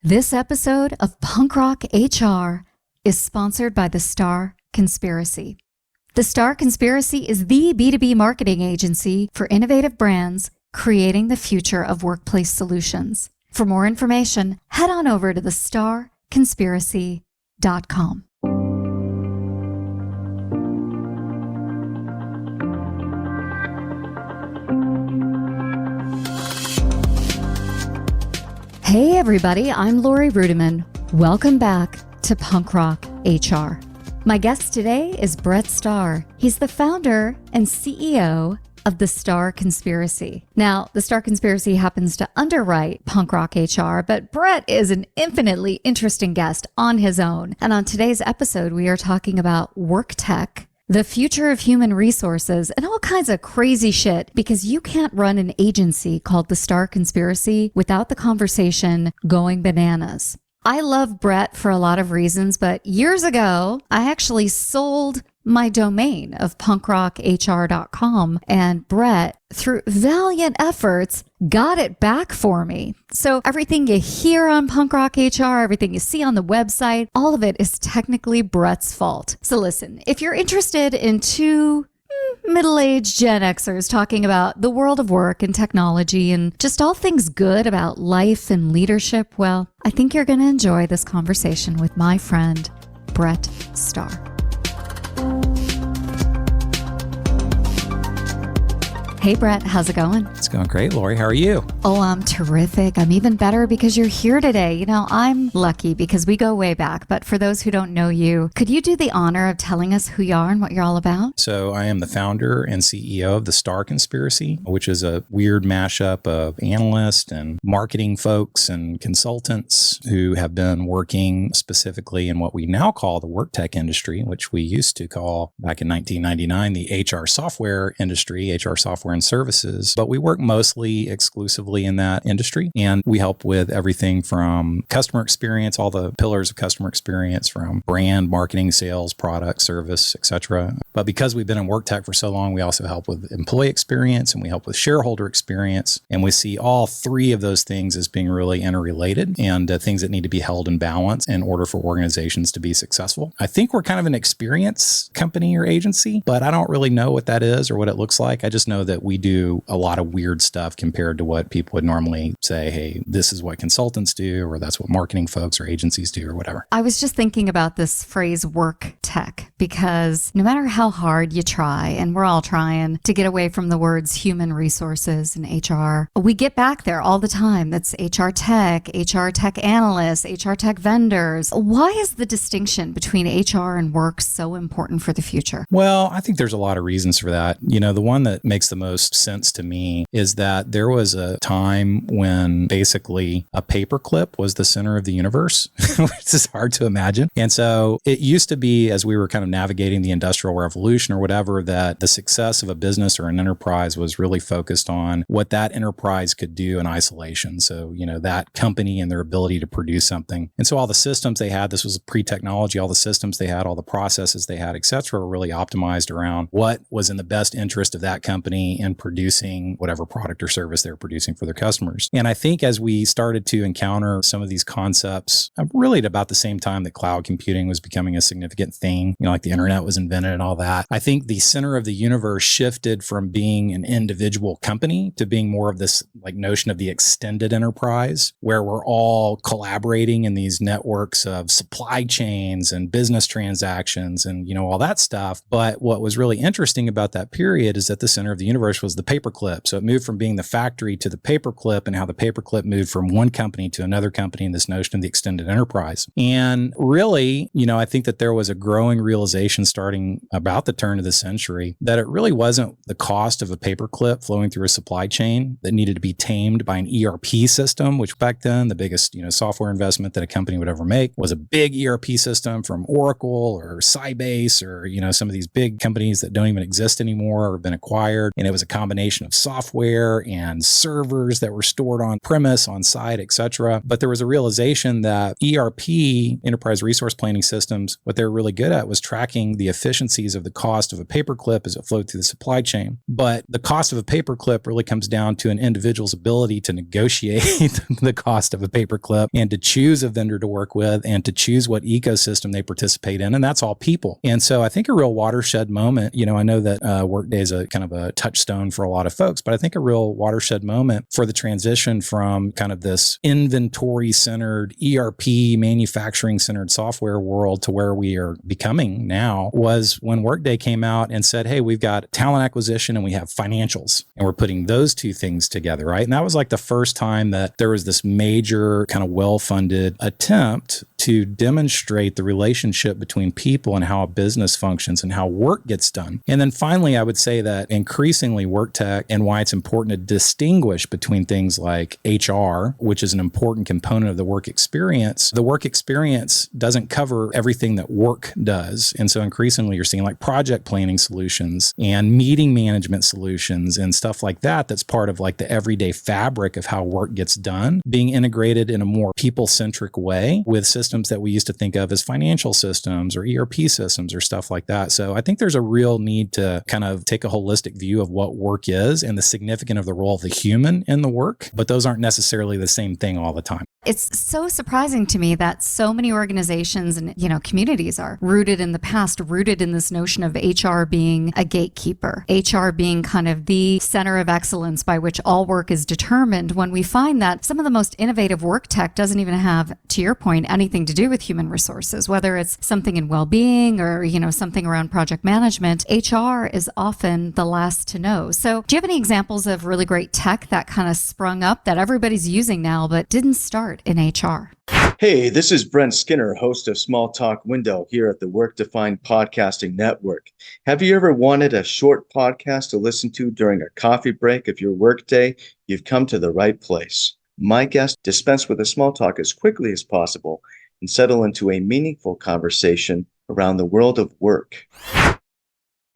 This episode of Punk Rock HR is sponsored by the Starr Conspiracy. The Starr Conspiracy is the B2B marketing agency for innovative brands creating the future of workplace solutions. For more information, head on over to thestarconspiracy.com. Hey everybody, I'm Lori Rudiman. Welcome back to Punk Rock HR. My guest today is Bret Starr. He's the founder and CEO of the Starr Conspiracy. Now, the Starr Conspiracy happens to underwrite Punk Rock HR, but Bret is an infinitely interesting guest on his own. And on today's episode, we are talking about work tech, the future of human resources, and all kinds of crazy shit, because you can't run an agency called the Starr Conspiracy without the conversation going bananas. I love Bret for a lot of reasons, but years ago, I actually sold my domain of punkrochr.com, and Bret, through valiant efforts, got it back for me. So everything you hear on Punk Rock HR, everything you see on the website, all of it is technically Bret's fault. So listen, if you're interested in two middle-aged Gen Xers talking about the world of work and technology and just all things good about life and leadership, well, I think you're going to enjoy this conversation with my friend, Bret Starr. Hey, Bret, how's it going? It's going great, Lori. How are you? Oh, I'm terrific. I'm even better because you're here today. You know, I'm lucky because we go way back. But for those who don't know you, could you do the honor of telling us who you are and what you're all about? So I am the founder and CEO of the Starr Conspiracy, which is a weird mashup of analysts and marketing folks and consultants who have been working specifically in what we now call the work tech industry, which we used to call back in 1999 the HR software industry, HR software and services, but we work mostly exclusively in that industry. And we help with everything from customer experience, all the pillars of customer experience, from brand, marketing, sales, product, service, etc. But because we've been in work tech for so long, we also help with employee experience and we help with shareholder experience. And we see all three of those things as being really interrelated and things that need to be held in balance in order for organizations to be successful. I think we're kind of an experience company or agency, but I don't really know what that is or what it looks like. I just know that we do a lot of weird stuff compared to what people would normally say, hey, this is what consultants do, or that's what marketing folks or agencies do, or whatever. I was just thinking about this phrase work tech, because no matter how hard you try, and we're all trying to get away from the words human resources and HR, we get back there all the time. That's HR tech analysts, HR tech vendors. Why is the distinction between HR and work so important for the future? Well, I think there's a lot of reasons for that. You know, the one that makes the most sense to me is that there was a time when basically a paperclip was the center of the universe, which is hard to imagine. And so it used to be, as we were kind of navigating the Industrial Revolution or whatever, that the success of a business or an enterprise was really focused on what that enterprise could do in isolation. So, you know, that company and their ability to produce something. And so all the systems they had, this was pre-technology, all the systems they had, all the processes they had, et cetera, were really optimized around what was in the best interest of that company in producing whatever product or service they're producing for their customers. And I think as we started to encounter some of these concepts, really at about the same time that cloud computing was becoming a significant thing, you know, like the internet was invented and all that, I think the center of the universe shifted from being an individual company to being more of this like notion of the extended enterprise, where we're all collaborating in these networks of supply chains and business transactions and, you know, all that stuff. But what was really interesting about that period is that the center of the universe was the paperclip. So it moved from being the factory to the paperclip, and how the paperclip moved from one company to another company in this notion of the extended enterprise. And really, you know, I think that there was a growing realization starting about the turn of the century that it really wasn't the cost of a paperclip flowing through a supply chain that needed to be tamed by an ERP system, which back then the biggest, you know, software investment that a company would ever make was a big ERP system from Oracle or Sybase or, you know, some of these big companies that don't even exist anymore or have been acquired. And it was was a combination of software and servers that were stored on premise, on site, etc. But there was a realization that ERP, enterprise resource planning systems, what they're really good at was tracking the efficiencies of the cost of a paperclip as it flowed through the supply chain. But the cost of a paperclip really comes down to an individual's ability to negotiate the cost of a paperclip and to choose a vendor to work with and to choose what ecosystem they participate in. And that's all people. And so I think a real watershed moment, I know that Workday is a kind of a touchstone for a lot of folks, but I think a real watershed moment for the transition from kind of this inventory-centered, ERP, manufacturing-centered software world to where we are becoming now was when Workday came out and said, hey, we've got talent acquisition and we have financials, and we're putting those two things together, right? And that was like the first time that there was this major kind of well-funded attempt to demonstrate the relationship between people and how a business functions and how work gets done. And then finally, I would say that increasingly work tech and why it's important to distinguish between things like HR, which is an important component of the work experience. The work experience doesn't cover everything that work does. And so increasingly you're seeing like project planning solutions and meeting management solutions and stuff like that. That's part of like the everyday fabric of how work gets done, being integrated in a more people-centric way with systems that we used to think of as financial systems or ERP systems or stuff like that. So I think there's a real need to kind of take a holistic view of what work is and the significance of the role of the human in the work, but those aren't necessarily the same thing all the time. It's so surprising to me that so many organizations and, communities are rooted in the past, rooted in this notion of HR being a gatekeeper, HR being kind of the center of excellence by which all work is determined, when we find that some of the most innovative work tech doesn't even have, to your point, anything to do with human resources, whether it's something in well-being or, something around project management. HR is often the last to know. So do you have any examples of really great tech that kind of sprung up that everybody's using now but didn't start in HR? Hey, this is Brent Skinner, host of Small Talk Window here at the Work Defined Podcasting Network. Have you ever wanted a short podcast to listen to during a coffee break of your workday? You've come to the right place. My guests dispense with the small talk as quickly as possible and settle into a meaningful conversation around the world of work.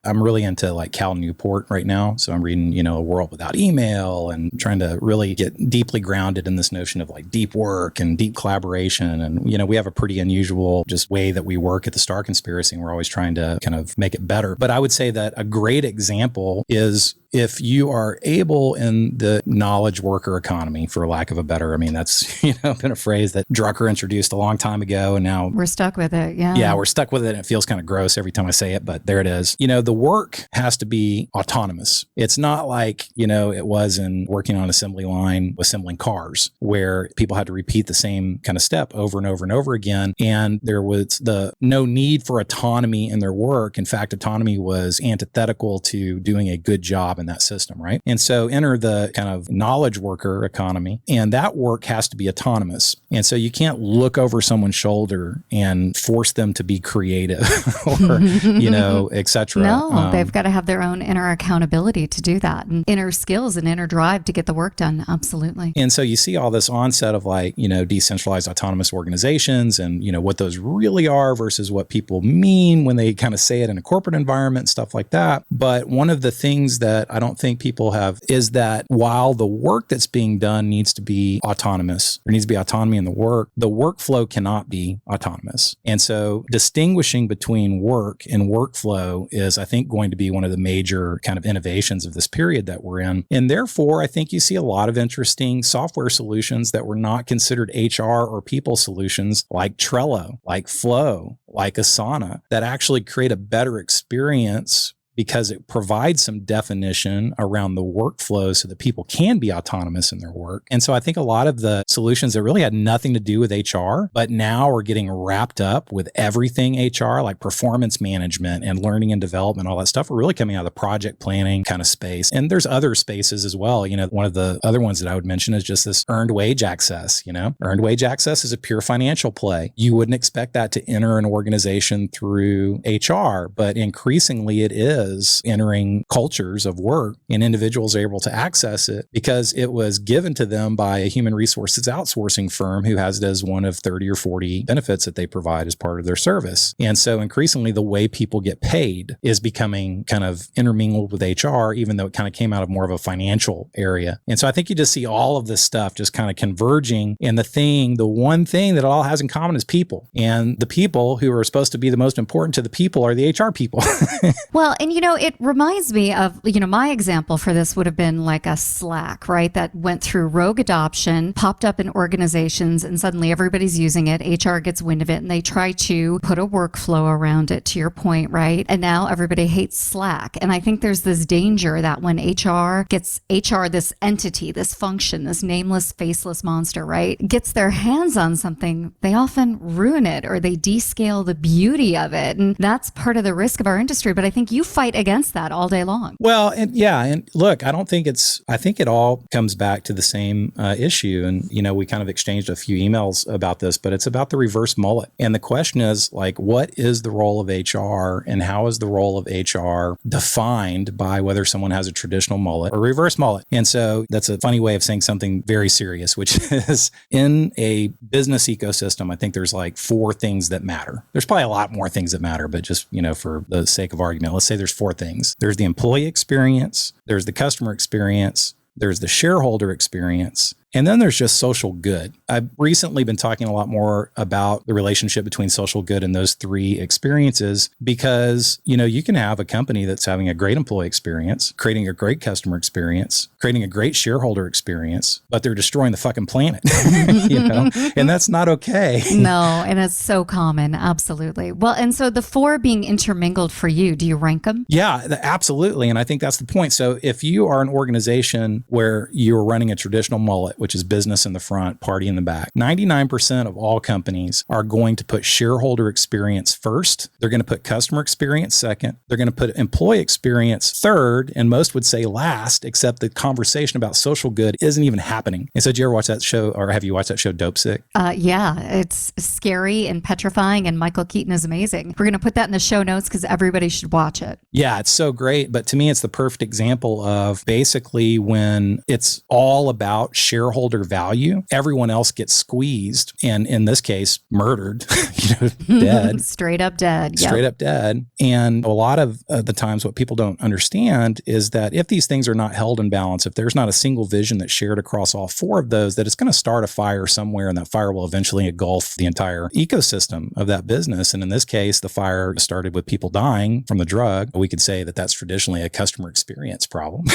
I'm really into like Cal Newport right now. So I'm reading, A World Without Email and trying to really get deeply grounded in this notion of like deep work and deep collaboration. And, we have a pretty unusual just way that we work at the Starr Conspiracy, and we're always trying to kind of make it better. But I would say that a great example is if you are able in the knowledge worker economy, for lack of a better, that's, been a phrase that Drucker introduced a long time ago. And now we're stuck with it. Yeah. Yeah, we're stuck with it. And it feels kind of gross every time I say it, but there it is. The work has to be autonomous. It's not like, it was in working on an assembly line, assembling cars, where people had to repeat the same kind of step over and over and over again. And there was no need for autonomy in their work. In fact, autonomy was antithetical to doing a good job in that system, right? And so enter the kind of knowledge worker economy, and that work has to be autonomous. And so you can't look over someone's shoulder and force them to be creative or, et cetera. No, they've got to have their own inner accountability to do that, and inner skills and inner drive to get the work done. Absolutely. And so you see all this onset of like, decentralized autonomous organizations and, what those really are versus what people mean when they kind of say it in a corporate environment and stuff like that. But one of the things that I don't think people have is that while the work that's being done needs to be autonomous, there needs to be autonomy in the workflow cannot be autonomous. And so distinguishing between work and workflow is, I think, going to be one of the major kind of innovations of this period that we're in. And therefore, I think you see a lot of interesting software solutions that were not considered HR or people solutions, like Trello, like Flow, like Asana, that actually create a better experience because it provides some definition around the workflow so that people can be autonomous in their work. And so I think a lot of the solutions that really had nothing to do with HR, but now are getting wrapped up with everything HR, like performance management and learning and development, all that stuff, are really coming out of the project planning kind of space. And there's other spaces as well. One of the other ones that I would mention is just this earned wage access. Earned wage access is a pure financial play. You wouldn't expect that to enter an organization through HR, but increasingly it is. is entering cultures of work, and individuals are able to access it because it was given to them by a human resources outsourcing firm who has it as one of 30 or 40 benefits that they provide as part of their service. And so increasingly the way people get paid is becoming kind of intermingled with HR, even though it kind of came out of more of a financial area. And so I think you just see all of this stuff just kind of converging. And the one thing that it all has in common is people. And the people who are supposed to be the most important to the people are the HR people. Well, and it reminds me of, my example for this would have been like a Slack, right? That went through rogue adoption, popped up in organizations, and suddenly everybody's using it. HR gets wind of it and they try to put a workflow around it, to your point, right? And now everybody hates Slack. And I think there's this danger that when HR, this entity, this function, this nameless, faceless monster, right, gets their hands on something, they often ruin it or they descale the beauty of it. And that's part of the risk of our industry. But I think you fight against that all day long. Well, and look, I think it all comes back to the same issue. And, we kind of exchanged a few emails about this, but it's about the reverse mullet. And the question is like, what is the role of HR and how is the role of HR defined by whether someone has a traditional mullet or reverse mullet? And so that's a funny way of saying something very serious, which is in a business ecosystem, I think there's like 4 things that matter. There's probably a lot more things that matter, but just, for the sake of argument, let's say there's 4 things. There's the employee experience, there's the customer experience, there's the shareholder experience, and then there's just social good. I've recently been talking a lot more about the relationship between social good and those 3 experiences because, you can have a company that's having a great employee experience, creating a great customer experience, creating a great shareholder experience, but they're destroying the fucking planet, and that's not okay. No, and it's so common. Absolutely. Well, and so the 4 being intermingled for you, do you rank them? Yeah, absolutely. And I think that's the point. So if you are an organization where you're running a traditional mullet, which is business in the front, party in the back, 99% of all companies are going to put shareholder experience first. They're going to put customer experience second. They're going to put employee experience third, and most would say last, except the conversation about social good isn't even happening. And so did you ever watch that show, or have you watched that show, Dope Sick? Yeah, it's scary and petrifying, and Michael Keaton is amazing. We're going to put that in the show notes because everybody should watch it. Yeah, it's so great. But to me, it's the perfect example of basically when it's all about shareholder value, everyone else gets squeezed, and in this case, murdered, dead. Straight up dead. Straight up dead. And a lot of the times what people don't understand is that if these things are not held in balance, if there's not a single vision that's shared across all 4 of those, that it's going to start a fire somewhere, and that fire will eventually engulf the entire ecosystem of that business. And in this case, the fire started with people dying from the drug. We could say that that's traditionally a customer experience problem.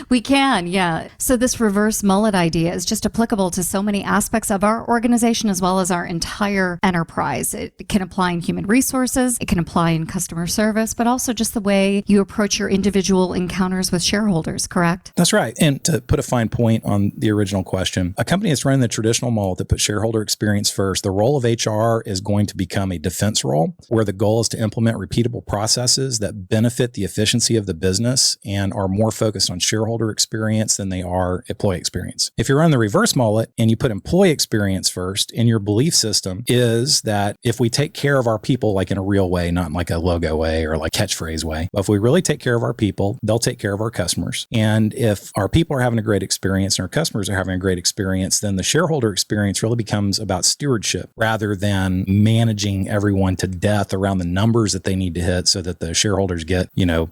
We can, yeah. So this reverse mullet idea is just applicable to so many aspects of our organization as well as our entire enterprise. It can apply in human resources, it can apply in customer service, but also just the way you approach your individual encounters with shareholders, correct? That's right. And to put a fine point on the original question, a company that's running the traditional mullet that puts shareholder experience first, the role of HR is going to become a defense role where the goal is to implement repeatable processes that benefit the efficiency of the business and are more focused on shareholder experience than they are employee experience. If you're on the reverse mullet and you put employee experience first, and your belief system is that if we take care of our people like in a real way, not in like a logo way or like catchphrase way, but if we really take care of our people, they'll take care of our customers. And if our people are having a great experience and our customers are having a great experience, then the shareholder experience really becomes about stewardship rather than managing everyone to death around the numbers that they need to hit so that the shareholders get,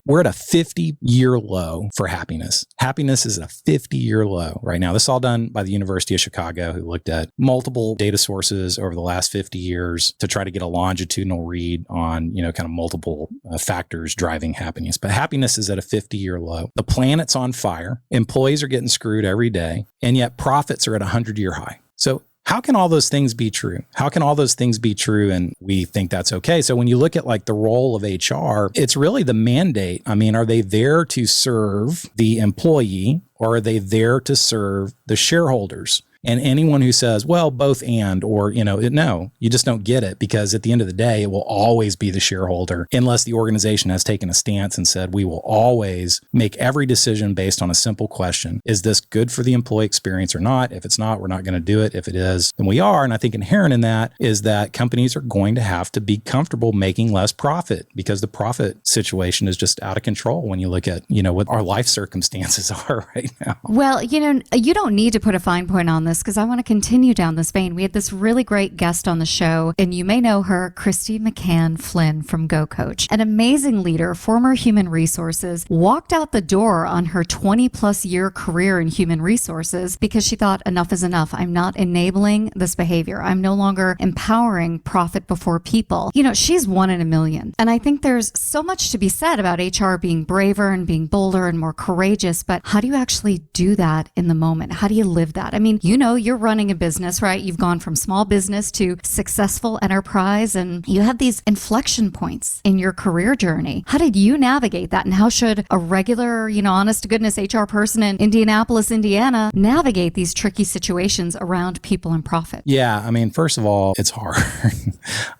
we're at a 50-year low for happiness. Happiness is a 50-year low right now. This is all done by the University of Chicago, who looked at multiple data sources over the last 50 years to try to get a longitudinal read on, kind of multiple factors driving happiness. But happiness is at a 50-year low. The planet's on fire. Employees are getting screwed every day, and yet profits are at a 100-year high. So how can all those things be true? How can all those things be true? And we think that's okay. So when you look at like the role of HR, it's really the mandate. I mean, are they there to serve the employee or are they there to serve the shareholders? And anyone who says, well, both and, or, no, you just don't get it, because at the end of the day, it will always be the shareholder, unless the organization has taken a stance and said, we will always make every decision based on a simple question. Is this good for the employee experience or not? If it's not, we're not going to do it. If it is, then we are. And I think inherent in that is that companies are going to have to be comfortable making less profit, because the profit situation is just out of control when you look at, what our life circumstances are right now. Well, you don't need to put a fine point on this, because I want to continue down this vein. We had this really great guest on the show, and you may know her, Christy McCann Flynn from Go Coach, an amazing leader, former human resources, walked out the door on her 20 plus year career in human resources because she thought enough is enough. I'm not enabling this behavior. I'm no longer empowering profit before people. She's one in a million. And I think there's so much to be said about HR being braver and being bolder and more courageous, but how do you actually do that in the moment? How do you live that? I mean, you're running a business, right? You've gone from small business to successful enterprise, and you have these inflection points in your career journey. How did you navigate that? And how should a regular, honest to goodness HR person in Indianapolis, Indiana, navigate these tricky situations around people and profit? Yeah. I mean, first of all, it's hard.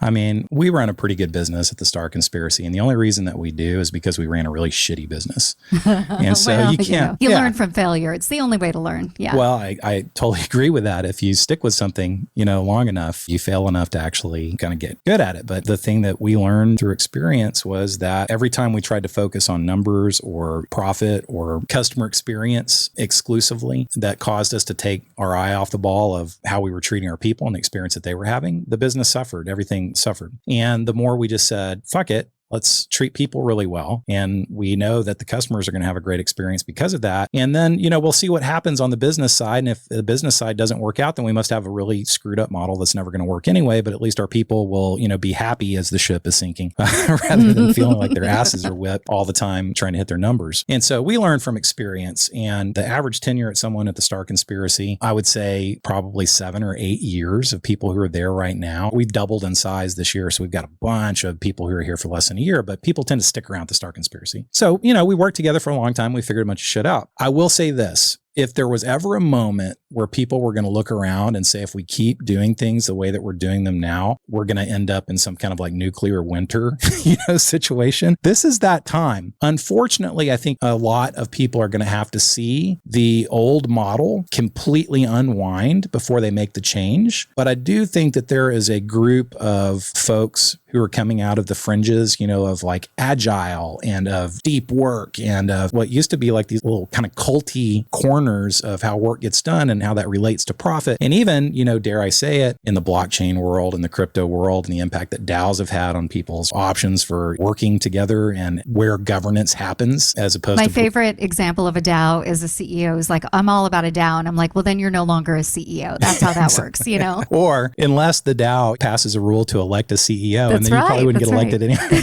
I mean, we run a pretty good business at the Starr Conspiracy. And the only reason that we do is because we ran a really shitty business. And so well, you can't. You learn from failure. It's the only way to learn. Yeah. Well, I totally agree with that. If you stick with something, long enough, you fail enough to actually kind of get good at it. But the thing that we learned through experience was that every time we tried to focus on numbers or profit or customer experience exclusively, that caused us to take our eye off the ball of how we were treating our people and the experience that they were having. The business suffered. Everything suffered. And the more we just said, fuck it, let's treat people really well. And we know that the customers are going to have a great experience because of that. And then, we'll see what happens on the business side. And if the business side doesn't work out, then we must have a really screwed up model that's never going to work anyway. But at least our people will, be happy as the ship is sinking rather than feeling like their asses are whipped all the time trying to hit their numbers. And so we learn from experience. And the average tenure at someone at the Starr Conspiracy, I would say probably 7 or 8 years of people who are there right now. We've doubled in size this year. So we've got a bunch of people who are here for less than a year, but people tend to stick around the Starr Conspiracy. So, we worked together for a long time. We figured a bunch of shit out. I will say this. If there was ever a moment where people were going to look around and say, if we keep doing things the way that we're doing them now, we're going to end up in some kind of like nuclear winter, situation. This is that time. Unfortunately, I think a lot of people are going to have to see the old model completely unwind before they make the change. But I do think that there is a group of folks who are coming out of the fringes, of like agile and of deep work and of what used to be like these little kind of culty corners of how work gets done and how that relates to profit. And even, dare I say it, in the blockchain world and the crypto world and the impact that DAOs have had on people's options for working together and where governance happens as opposed to... My favorite example of a DAO is a CEO who's like, I'm all about a DAO. And I'm like, well, then you're no longer a CEO. That's how that works, Or unless the DAO passes a rule to elect a CEO, and then you probably wouldn't get elected anyway.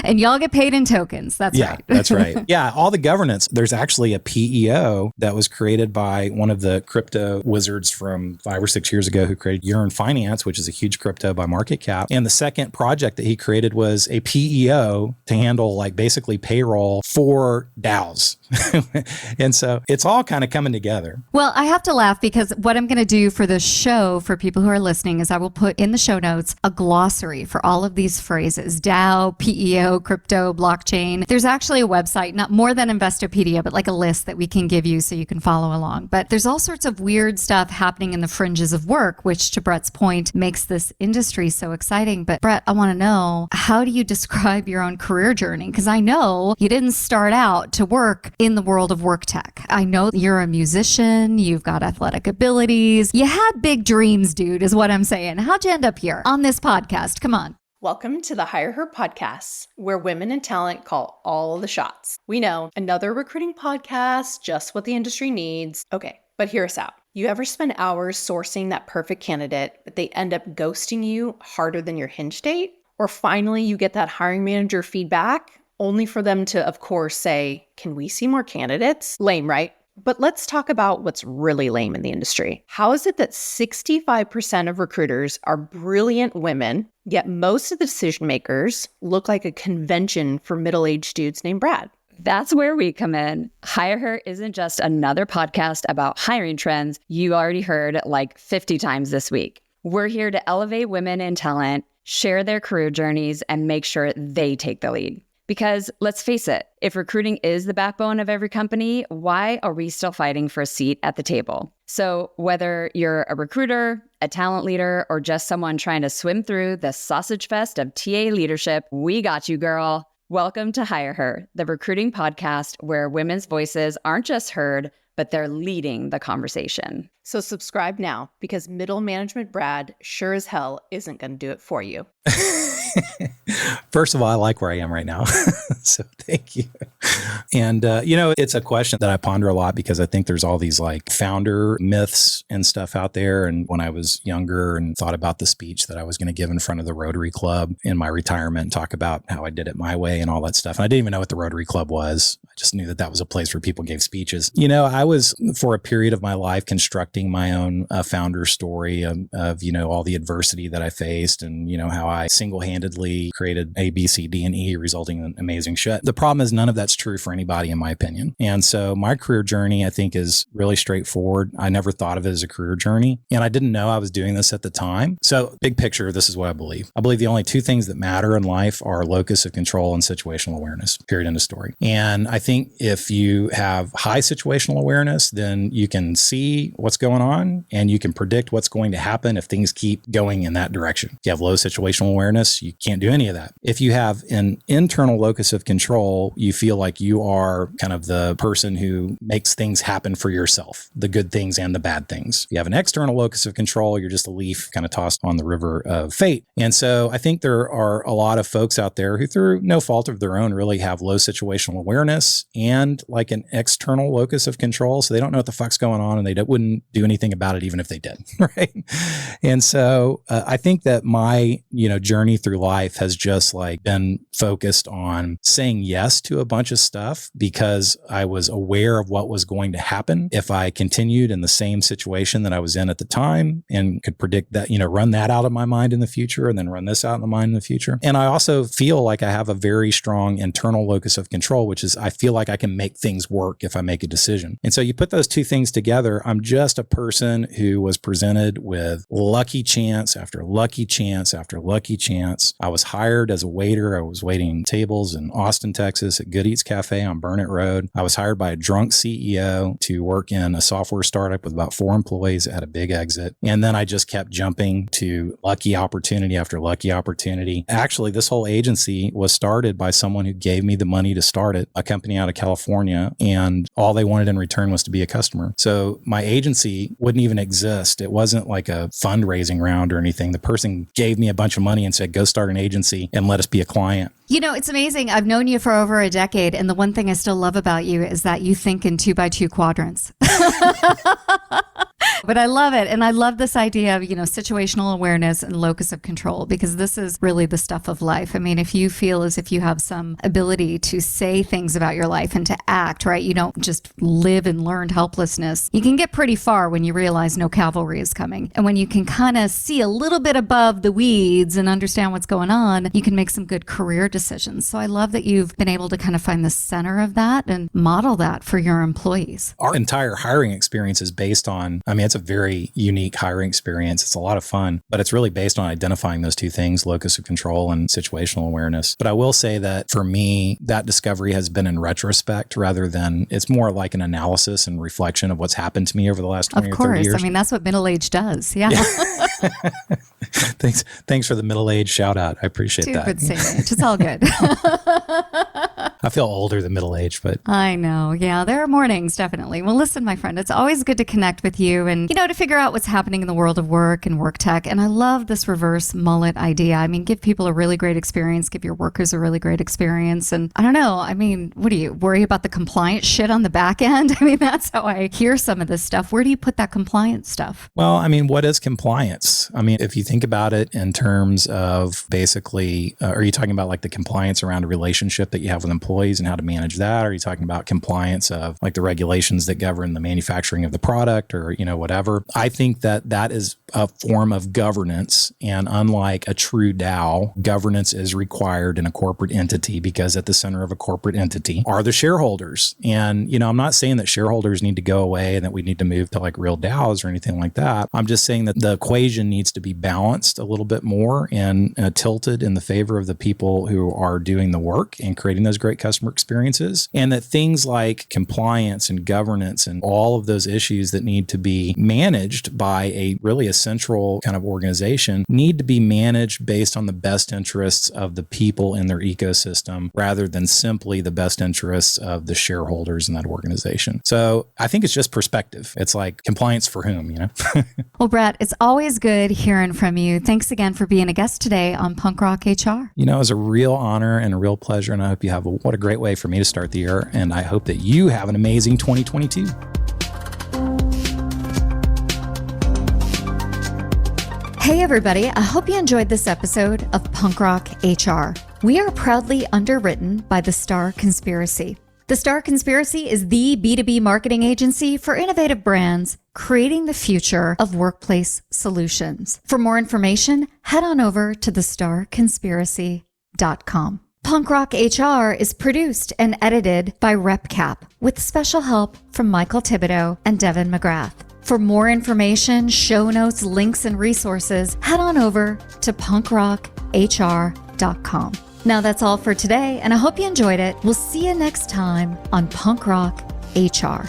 And y'all get paid in tokens. That's right. That's right. Yeah. All the governance. There's actually a PEO that was created by one of the crypto wizards from 5 or 6 years ago who created Yearn Finance, which is a huge crypto by market cap. And the second project that he created was a PEO to handle like basically payroll for DAOs. And so it's all kind of coming together. Well, I have to laugh because what I'm going to do for the show for people who are listening is I will put in the show notes a glossary for all of these phrases: DAO, PEO, crypto, blockchain. There's actually a website, not more than Investopedia, but like a list that we can give you so you can follow along. But there's all sorts of weird stuff happening in the fringes of work, which to Bret's point makes this industry so exciting. But Bret, I want to know, how do you describe your own career journey? Because I know you didn't start out to work in the world of work tech. I know you're a musician, you've got athletic abilities. You had big dreams, dude, is what I'm saying. How'd you end up here on this podcast? Come on. Welcome to the Hire Her podcast, where women in talent call all the shots. We know, another recruiting podcast, just what the industry needs. Okay, but hear us out. You ever spend hours sourcing that perfect candidate, but they end up ghosting you harder than your Hinge date? Or finally, you get that hiring manager feedback, only for them to, of course, say, can we see more candidates? Lame, right? But let's talk about what's really lame in the industry. How is it that 65% of recruiters are brilliant women, yet most of the decision makers look like a convention for middle-aged dudes named Brad? That's where we come in. Hire Her isn't just another podcast about hiring trends you already heard like 50 times this week. We're here to elevate women in talent, share their career journeys, and make sure they take the lead. Because let's face it, if recruiting is the backbone of every company, why are we still fighting for a seat at the table? So whether you're a recruiter, a talent leader, or just someone trying to swim through the sausage fest of TA leadership, we got you, girl. Welcome to Hire Her, the recruiting podcast where women's voices aren't just heard, but they're leading the conversation. So subscribe now, because middle management Brad sure as hell isn't going to do it for you. First of all, I like where I am right now. So thank you. And, it's a question that I ponder a lot because I think there's all these like founder myths and stuff out there. And when I was younger and thought about the speech that I was going to give in front of the Rotary Club in my retirement and talk about how I did it my way and all that stuff. And I didn't even know what the Rotary Club was. I just knew that that was a place where people gave speeches. I was for a period of my life constructing my own founder story of all the adversity that I faced and, how I single-handedly created A, B, C, D, and E, resulting in amazing shit. The problem is none of that's true for anybody, in my opinion. And so my career journey, I think, is really straightforward. I never thought of it as a career journey, and I didn't know I was doing this at the time. So big picture, this is what I believe. I believe the only two things that matter in life are locus of control and situational awareness, period, end of story. And I think if you have high situational awareness, then you can see what's going on and you can predict what's going to happen if things keep going in that direction. If you have low situational awareness, you can't do any of that. If you have an internal locus of control, you feel like you are kind of the person who makes things happen for yourself, the good things and the bad things. If you have an external locus of control, you're just a leaf kind of tossed on the river of fate. And so I think there are a lot of folks out there who, through no fault of their own, really have low situational awareness and like an external locus of control. So they don't know what the fuck's going on and they wouldn't do anything about it even if they did. Right. And so I think that my, journey through life has just like been focused on saying yes to a bunch of stuff because I was aware of what was going to happen if I continued in the same situation that I was in at the time and could predict that, run that out of my mind in the future and then run this out in the mind in the future. And I also feel like I have a very strong internal locus of control, which is I feel like I can make things work if I make a decision. And so you put those two things together. I'm just a person who was presented with lucky chance after lucky chance after lucky chance. I was hired as a waiter. I was waiting tables in Austin, Texas at Good Eats Cafe on Burnett Road. I was hired by a drunk CEO to work in a software startup with about 4 employees at a big exit. And then I just kept jumping to lucky opportunity after lucky opportunity. Actually, this whole agency was started by someone who gave me the money to start it, a company out of California, and all they wanted in return was to be a customer. So my agency wouldn't even exist. It wasn't like a fundraising round or anything. The person gave me a bunch of money and said, go start an agency and let us be a client. It's amazing. I've known you for over a decade, and the one thing I still love about you is that you think in 2x2 quadrants. But I love it. And I love this idea of, situational awareness and locus of control, because this is really the stuff of life. I mean, if you feel as if you have some ability to say things about your life and to act, right? You don't just live in learned helplessness. You can get pretty far when you realize no cavalry is coming. And when you can kind of see a little bit above the weeds and understand what's going on, you can make some good career decisions. So I love that you've been able to kind of find the center of that and model that for your employees. Our entire hiring experience is based on, it's a very unique hiring experience. It's a lot of fun, but it's really based on identifying those two things, locus of control and situational awareness. But I will say that for me, that discovery has been in retrospect rather than, it's more like an analysis and reflection of what's happened to me over the last 20 or 30 years. Of course. That's what middle age does. Yeah. Thanks for the middle age shout out. I appreciate that. Good saying. It's all good. I feel older than middle age, but I know. Yeah, there are mornings, definitely. Well, listen, my friend, it's always good to connect with you and, to figure out what's happening in the world of work and work tech. And I love this reverse mullet idea. Give people a really great experience, give your workers a really great experience. And I don't know, what do you worry about the compliance shit on the back end? That's how I hear some of this stuff. Where do you put that compliance stuff? Well, what is compliance? If you think about it in terms of basically, are you talking about like the compliance around a relationship that you have with employees and how to manage that? Are you talking about compliance of like the regulations that govern the manufacturing of the product or, whatever? I think that is a form of governance. And unlike a true DAO, governance is required in a corporate entity because at the center of a corporate entity are the shareholders. And, I'm not saying that shareholders need to go away and that we need to move to like real DAOs or anything like that. I'm just saying that the equation needs to be balanced a little bit more and tilted in the favor of the people who are doing the work and creating those great customer experiences. And that things like compliance and governance and all of those issues that need to be managed by a central kind of organization need to be managed based on the best interests of the people in their ecosystem rather than simply the best interests of the shareholders in that organization. So I think it's just perspective. It's like compliance for whom, Well, Bret, it's always good hearing from you. Thanks again for being a guest today on Punk Rock HR. It was a real honor and a real pleasure. And I hope you have what a great way for me to start the year. And I hope that you have an amazing 2022. Hey, everybody. I hope you enjoyed this episode of Punk Rock HR. We are proudly underwritten by the Starr Conspiracy. The Starr Conspiracy is the B2B marketing agency for innovative brands creating the future of workplace solutions. For more information, head on over to thestarconspiracy.com. Punk Rock HR is produced and edited by RepCap with special help from Michael Thibodeau and Devin McGrath. For more information, show notes, links, and resources, head on over to punkrochr.com. Now that's all for today, and I hope you enjoyed it. We'll see you next time on Punk Rock HR.